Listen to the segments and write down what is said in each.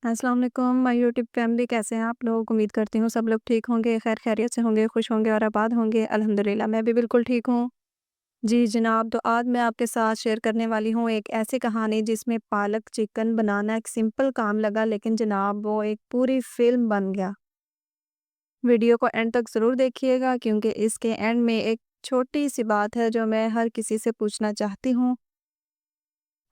السلام علیکم my YouTube family. कैसे हैं आप लोग? उम्मीद करती हूँ सब लोग ठीक होंगे, खैर खैरियत से होंगे, खुश होंगे और आबाद होंगे। अल्हम्दुलिल्लाह मैं भी बिल्कुल ठीक हूँ। जी जनाब, तो आज मैं आपके साथ शेयर करने वाली हूँ एक ऐसी कहानी जिसमें पालक चिकन बनाना एक सिंपल काम लगा, लेकिन जनाब वो एक पूरी फ़िल्म बन गया। वीडियो को एंड तक ज़रूर देखिएगा क्योंकि इसके एंड में एक छोटी-सी बात है जो मैं हर किसी से पूछना चाहती हूँ।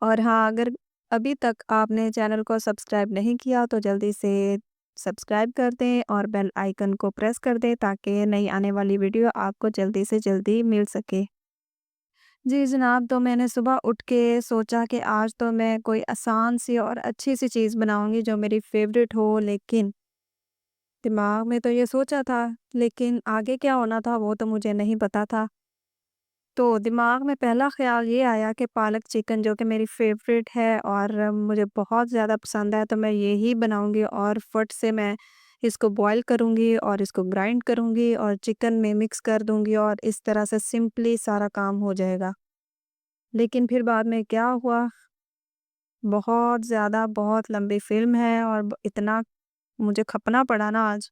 और हाँ, अगर अभी तक आपने चैनल को सब्सक्राइब नहीं किया तो जल्दी से सब्सक्राइब कर दें और बेल आइकन को प्रेस कर दें ताकि नई आने वाली वीडियो आपको जल्दी से जल्दी मिल सके। जी जनाब, तो मैंने सुबह उठ के सोचा कि आज तो मैं कोई आसान सी और अच्छी सी चीज़ बनाऊँगी जो मेरी फ़ेवरेट हो, लेकिन दिमाग में तो ये सोचा था, लेकिन आगे क्या होना था वो तो मुझे नहीं पता था। तो दिमाग में पहला ख़्याल ये आया कि पालक चिकन जो कि मेरी फ़ेवरेट है और मुझे बहुत ज़्यादा पसंद है, तो मैं ये ही बनाऊँगी और फट से मैं इसको बॉयल करूँगी और इसको ग्राइंड करूँगी और चिकन में मिक्स कर दूँगी और इस तरह से सिंपली सारा काम हो जाएगा। लेकिन फिर बाद में क्या हुआ, बहुत ज़्यादा बहुत लंबी फ़िल्म है और इतना मुझे खपना पड़ा ना आज।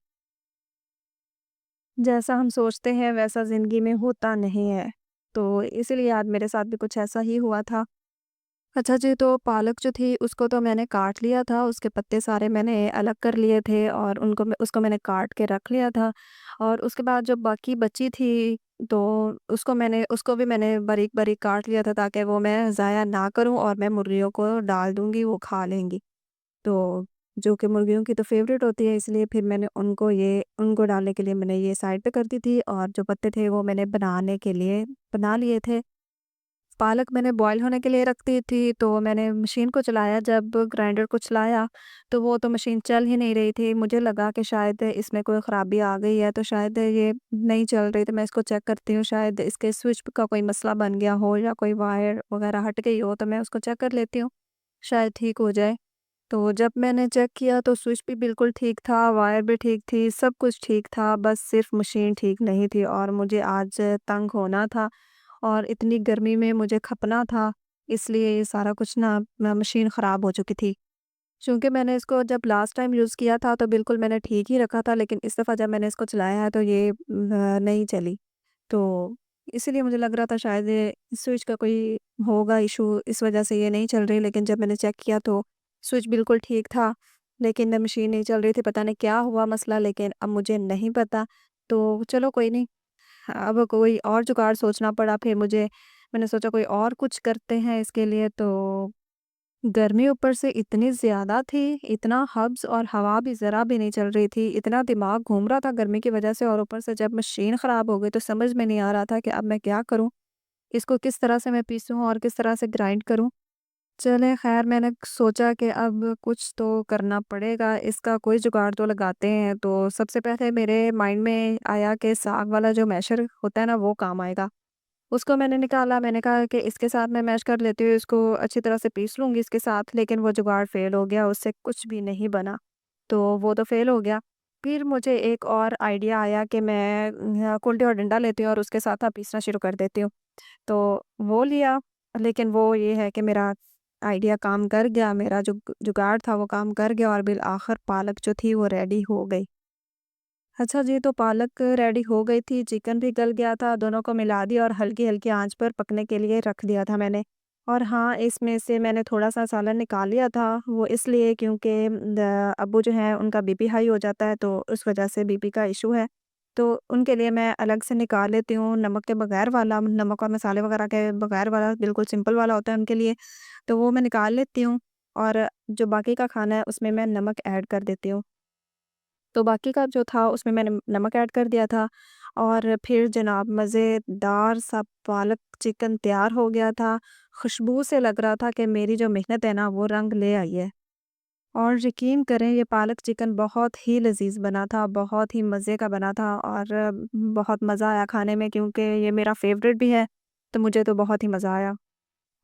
जैसा हम सोचते हैं वैसा ज़िंदगी में होता नहीं है। तो इसीलिए आज मेरे साथ भी कुछ ऐसा ही हुआ था। अच्छा जी, तो पालक जो थी उसको तो मैंने काट लिया था, उसके पत्ते सारे मैंने अलग कर लिए थे और उसको मैंने काट के रख लिया था। और उसके बाद जो बाकी बची थी, तो उसको भी मैंने बारीक-बारीक काट लिया था ताकि वो मैं ज़ाया ना करूँ और मैं मुर्गियों को डाल दूँगी, वो खा लेंगी। तो जो कि मुर्गियों की तो फ़ेवरेट होती है, इसलिए फिर मैंने उनको डालने के लिए मैंने ये साइड पे कर दी थी और जो पत्ते थे वो मैंने बनाने के लिए बना लिए थे। पालक मैंने बॉयल होने के लिए रख दी थी, तो मैंने मशीन को चलाया, जब ग्राइंडर को चलाया, तो वो तो मशीन चल ही नहीं रही थी। मुझे लगा कि शायद इसमें कोई ख़राबी आ गई है, तो शायद ये नहीं चल रही, तो मैं इसको चेक करती हूँ, शायद इसके स्विच का कोई मसला बन गया हो या कोई वायर वग़ैरह हट गई हो, तो मैं उसको चेक कर लेती हूँ, शायद ठीक हो जाए। तो जब मैंने चेक किया तो स्विच भी बिल्कुल ठीक था, वायर भी ठीक थी, सब कुछ ठीक था, बस सिर्फ़ मशीन ठीक नहीं थी और मुझे आज तंग होना था और इतनी गर्मी में मुझे खपना था, इसलिए ये सारा कुछ ना मशीन ख़राब हो चुकी थी। चूँकि मैंने इसको जब लास्ट टाइम यूज़ किया था तो बिल्कुल मैंने ठीक ही रखा था, लेकिन इस दफ़ा जब मैंने इसको चलाया है तो ये नहीं चली। तो इसीलिए मुझे लग रहा था शायद ये स्विच का कोई होगा इशू, इस वज़ह से ये नहीं चल रही, लेकिन जब मैंने चेक किया तो स्विच बिल्कुल ठीक था, लेकिन मशीन नहीं चल रही थी। पता नहीं क्या हुआ मसला, लेकिन अब मुझे नहीं पता। तो चलो कोई नहीं, अब कोई और जुगाड़ सोचना पड़ा फिर मुझे। मैंने सोचा कोई और कुछ करते हैं इसके लिए, तो गर्मी ऊपर से इतनी ज़्यादा थी, इतना हब्स और हवा भी ज़रा भी नहीं चल रही थी, इतना दिमाग घूम रहा था गर्मी की वजह से और ऊपर से जब मशीन ख़राब हो गई तो समझ में नहीं आ रहा था कि अब मैं क्या करूँ? इसको किस तरह से मैं पीसूँ और किस तरह से ग्राइंड करूँ? चलें ख़ैर, मैंने सोचा कि अब कुछ तो करना पड़ेगा, इसका कोई जुगाड़ तो लगाते हैं। तो सबसे पहले मेरे माइंड में आया कि साग वाला जो मैशर होता है ना, वो काम आएगा। उसको मैंने निकाला, मैंने कहा कि इसके साथ मैं मैश कर लेती हूँ, इसको अच्छी तरह से पीस लूँगी इसके साथ, लेकिन वो जुगाड़ फ़ेल हो गया, उससे कुछ भी नहीं बना। तो वो तो फ़ेल हो गया। फिर मुझे एक और आइडिया आया कि मैं कुल्टी और डंडा लेती हूँ और उसके साथ ना पीसना शुरू कर देती हूँ। तो वो लिया, लेकिन वो ये है कि मेरा आइडिया काम कर गया, मेरा जो जुगाड़ था वो काम कर गया और बिल आखिर पालक जो थी वो रेडी हो गई। अच्छा जी, तो पालक रेडी हो गई थी, चिकन भी गल गया था, दोनों को मिला दिया और हल्की-हल्की आँच पर पकने के लिए रख दिया था मैंने। और हाँ, इसमें से मैंने थोड़ा-सा सालन निकाल लिया था, वो इसलिए क्योंकि अब्बू जो हैं उनका बीपी हाई हो जाता है, तो उस वजह से बीपी का इश्यू है। तो उनके लिए मैं अलग से निकाल लेती हूँ, नमक के बगैर वाला, नमक और मसाले वगैरह के बगैर वाला, बिल्कुल सिंपल वाला होता है उनके लिए, तो वो मैं निकाल लेती हूँ और जो बाकी का खाना है उसमें मैं नमक ऐड कर देती हूँ। तो बाकी का जो था उसमें मैंने नमक ऐड कर दिया था और फिर जनाब मज़ेदार सा पालक चिकन तैयार हो गया था। खुशबू से लग रहा था कि मेरी जो मेहनत है ना वो रंग ले आई है। और यकीन करें, ये पालक चिकन बहुत ही लज़ीज़ बना था, बहुत ही मज़े का बना था और बहुत मज़ा आया खाने में क्योंकि ये मेरा फ़ेवरेट भी है, तो मुझे तो बहुत ही मज़ा आया।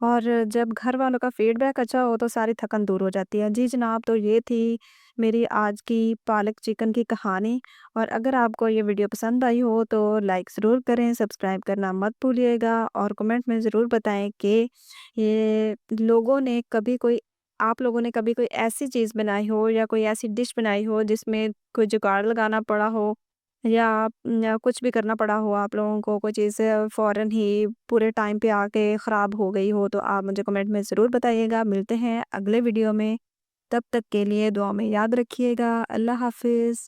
और जब घर वालों का फीडबैक अच्छा हो तो सारी थकन दूर हो जाती है। जी जनाब, तो ये थी मेरी आज की पालक चिकन की कहानी। और अगर आपको ये वीडियो पसंद आई हो तो लाइक ज़रूर करें, सब्सक्राइब करना मत भूलिएगा और कमेंट में ज़रूर बताएं कि ये लोगों ने कभी कोई آپ لوگوں نے کبھی کوئی ایسی چیز بنائی ہو یا کوئی ایسی ڈش بنائی ہو جس میں کوئی جگاڑ لگانا پڑا ہو، یا کچھ بھی کرنا پڑا ہو آپ لوگوں کو، کوئی چیز فوراً ہی پورے ٹائم پہ آ کے خراب ہو گئی ہو، تو آپ مجھے کمنٹ میں ضرور بتائیے گا۔ ملتے ہیں اگلے ویڈیو میں، تب تک کے لیے دعا میں یاد رکھیے گا۔ اللہ حافظ۔